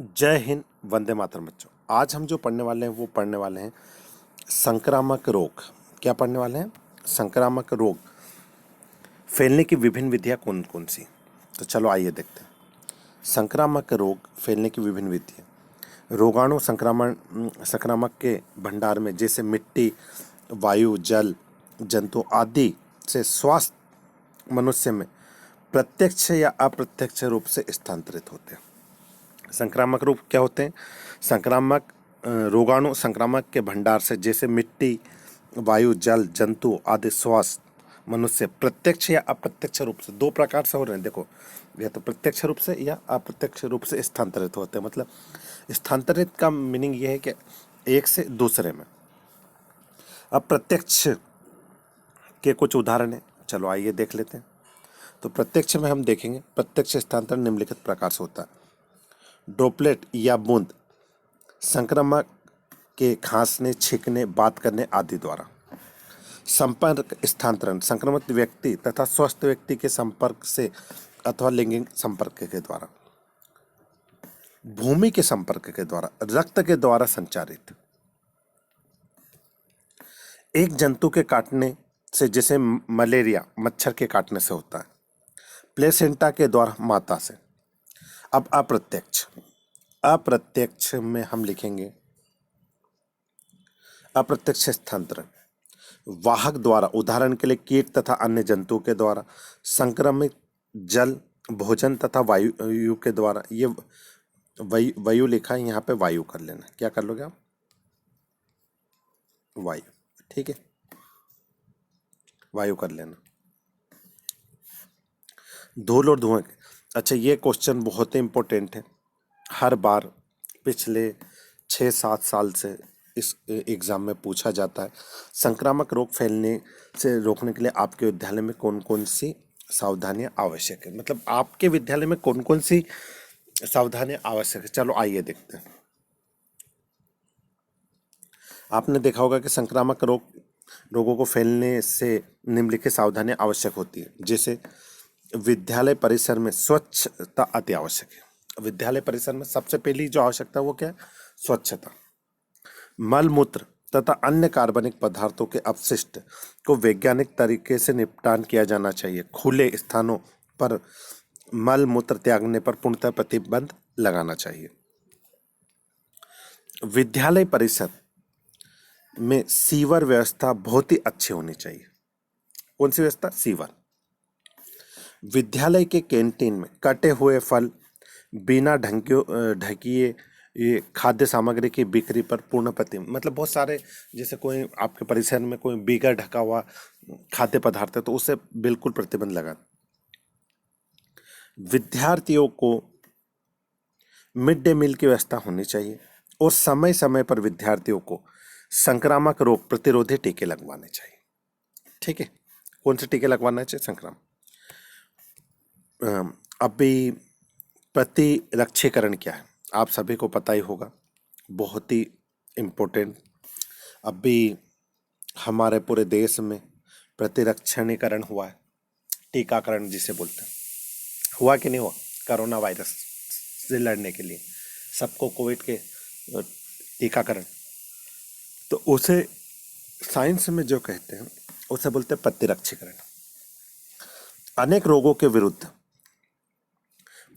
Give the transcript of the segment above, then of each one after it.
जय हिंद, वंदे मातरम बच्चों। आज हम जो पढ़ने वाले हैं वो पढ़ने वाले हैं संक्रामक रोग। क्या पढ़ने वाले हैं? संक्रामक रोग फैलने की विभिन्न विधियां कौन कौन सी। तो चलो आइए देखते हैं। संक्रामक रोग फैलने की विभिन्न विधियां। रोगाणु संक्रामक के भंडार में जैसे मिट्टी, वायु, जल, जंतु आदि से स्वास्थ्य मनुष्य में प्रत्यक्ष या अप्रत्यक्ष रूप से स्थानांतरित होते हैं। संक्रामक रोग क्या होते हैं? रोगाणु संक्रामक के भंडार से जैसे मिट्टी, वायु, जल, जंतु आदि स्वास्थ्य मनुष्य प्रत्यक्ष या अप्रत्यक्ष रूप से, दो प्रकार से हो रहे हैं। देखो, या तो प्रत्यक्ष रूप से या अप्रत्यक्ष रूप से स्थानांतरित होते हैं। मतलब स्थानांतरित का मीनिंग ये है कि एक से दूसरे में। अप्रत्यक्ष के कुछ उदाहरण हैं, चलो आइए देख लेते हैं। तो प्रत्यक्ष में हम देखेंगे, प्रत्यक्ष स्थानांतरण निम्नलिखित प्रकार से होता है। ड्रॉपलेट या बूंद संक्रामक के खांसने, छींकने, बात करने आदि द्वारा। संपर्क स्थानांतरण संक्रमित व्यक्ति तथा स्वस्थ व्यक्ति के संपर्क से अथवा लैंगिक संपर्क के द्वारा। भूमि के संपर्क के द्वारा, रक्त के द्वारा संचारित। एक जंतु के काटने से, जैसे मलेरिया मच्छर के काटने से होता है। प्लेसेंटा के द्वारा, माता से। अब अप्रत्यक्ष, अप्रत्यक्ष में हम लिखेंगे अप्रत्यक्ष स्थानांतरण वाहक द्वारा, उदाहरण के लिए कीट तथा अन्य जंतुओं के द्वारा। संक्रमित जल, भोजन तथा वायु के द्वारा। ये वायु लिखा है, यहाँ पे वायु कर लेना। क्या कर लोगे आप? वायु, ठीक है, वायु कर लेना। धूल और धुआं। अच्छा, ये क्वेश्चन बहुत ही इंपॉर्टेंट है। हर बार पिछले 6-7 साल से इस एग्ज़ाम में पूछा जाता है। संक्रामक रोग फैलने से रोकने के लिए आपके विद्यालय में कौन कौन सी सावधानियां आवश्यक है। मतलब आपके विद्यालय में कौन कौन सी सावधानियां आवश्यक है। चलो आइए देखते हैं। आपने देखा होगा कि संक्रामक रोगों को फैलने से निम्नलिखित सावधानियां आवश्यक होती है। जैसे विद्यालय परिसर में स्वच्छता अति आवश्यक है। विद्यालय परिसर में सबसे पहली जो आवश्यकता है वो क्या है? स्वच्छता। मल मूत्र तथा अन्य कार्बनिक पदार्थों के अपशिष्ट को वैज्ञानिक तरीके से निपटान किया जाना चाहिए। खुले स्थानों पर मल मूत्र त्यागने पर पूर्णतः प्रतिबंध लगाना चाहिए। विद्यालय परिसर में सीवर व्यवस्था बहुत ही अच्छी होनी चाहिए। कौन सी व्यवस्था? सीवर। विद्यालय के कैंटीन में कटे हुए फल, बिना ढकिए ये खाद्य सामग्री की बिक्री पर पूर्ण प्रतिबंध। मतलब बहुत सारे, जैसे कोई आपके परिसर में कोई बिगर ढका हुआ खाद्य पदार्थ है तो उसे बिल्कुल प्रतिबंध लगा। विद्यार्थियों को मिड डे मील की व्यवस्था होनी चाहिए और समय समय पर विद्यार्थियों को संक्रामक रोग प्रतिरोधी टीके लगवाने चाहिए। ठीक है, कौन से टीके लगवाना चाहिए? संक्रामक। अभी प्रतिरक्षीकरण क्या है आप सभी को पता ही होगा, बहुत ही इम्पोर्टेंट। अभी हमारे पूरे देश में प्रतिरक्षणीकरण हुआ है, टीकाकरण जिसे बोलते हैं। हुआ कि नहीं हुआ? कोरोना वायरस से लड़ने के लिए सबको कोविड के टीकाकरण, तो उसे साइंस में जो कहते हैं उसे बोलते हैं प्रतिरक्षीकरण। अनेक रोगों के विरुद्ध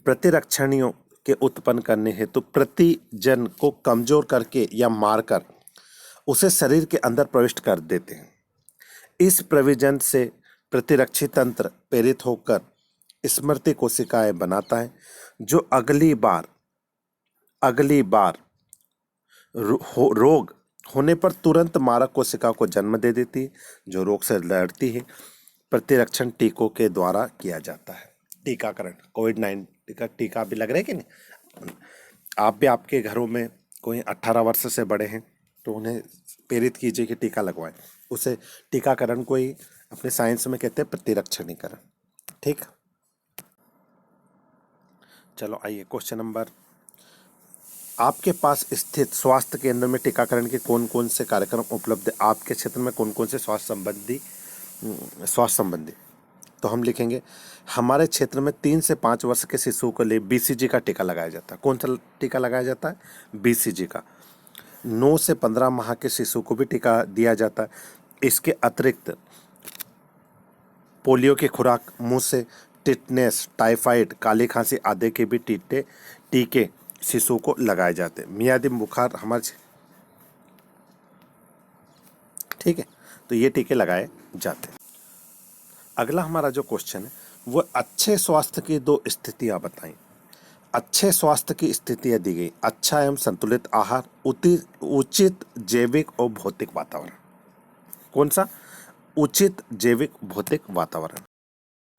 प्रतिरक्षणियों के उत्पन्न करने हेतु प्रतिजन को कमजोर करके या मारकर उसे शरीर के अंदर प्रविष्ट कर देते हैं। इस प्रविजन से प्रतिरक्षी तंत्र प्रेरित होकर स्मृति कोशिकाएं बनाता है, जो अगली बार रोग होने पर तुरंत मारक कोशिका को जन्म दे देती है, जो रोग से लड़ती है। प्रतिरक्षण टीकों के द्वारा किया जाता है। टीकाकरण, कोविड-19 का टीका भी लग रहा है कि नहीं? आप भी आपके घरों में कोई 18 वर्ष से बड़े हैं तो उन्हें प्रेरित कीजिए कि टीका लगवाएं। उसे टीकाकरण को ही अपने साइंस में कहते हैं प्रतिरक्षणीकरण। ठीक, चलो आइए क्वेश्चन नंबर। आपके पास स्थित स्वास्थ्य केंद्र में टीकाकरण के कौन कौन से कार्यक्रम उपलब्ध है? आपके क्षेत्र में कौन कौन से स्वास्थ्य संबंधी तो हम लिखेंगे हमारे क्षेत्र में 3 से 5 वर्ष के शिशुओं के लिए BCG का टीका लगाया जाता है। कौन सा टीका लगाया जाता है? BCG का। 9 से 15 माह के शिशु को भी टीका दिया जाता है। इसके अतिरिक्त पोलियो की खुराक, मुंह से टिटनेस, टाइफाइड, काली खांसी आदि के भी टीके शिशु को लगाए जाते हैं। मियादी बुखार ठीक है, तो ये टीके लगाए जाते हैं। अगला हमारा जो क्वेश्चन है वो अच्छे स्वास्थ्य की 2 स्थितियां बताएं। अच्छे स्वास्थ्य की स्थितियां दी गई, अच्छा एवं संतुलित आहार, उचित जैविक और भौतिक वातावरण। कौन सा? उचित जैविक भौतिक वातावरण।